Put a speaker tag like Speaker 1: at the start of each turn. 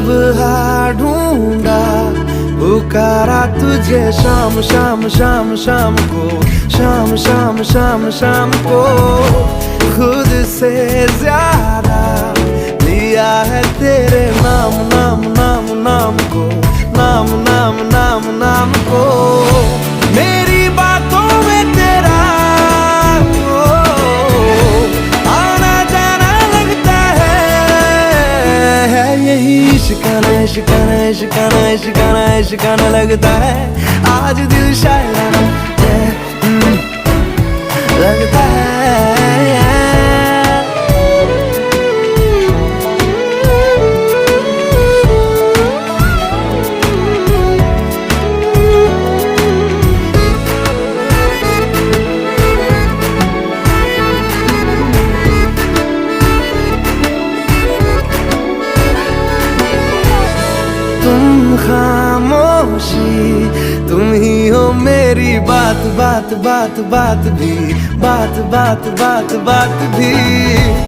Speaker 1: सुबह ढूंढा पुकारा तुझे शाम शाम शाम शाम को, शाम शाम शाम शाम को। खुद से ज्यादा लिया है तेरे नाम नाम नाम नाम को, नाम नाम नाम नाम को। मेरी बातों में तेरा आना जाना लगता है यही इश्काना इश्काना इश्काना इश्काना इश्काना लगता है। आज दिल शायराना लगता है। तुम खामोशी तुम ही हो मेरी बात बात बात बात भी, बात बात बात बात भी।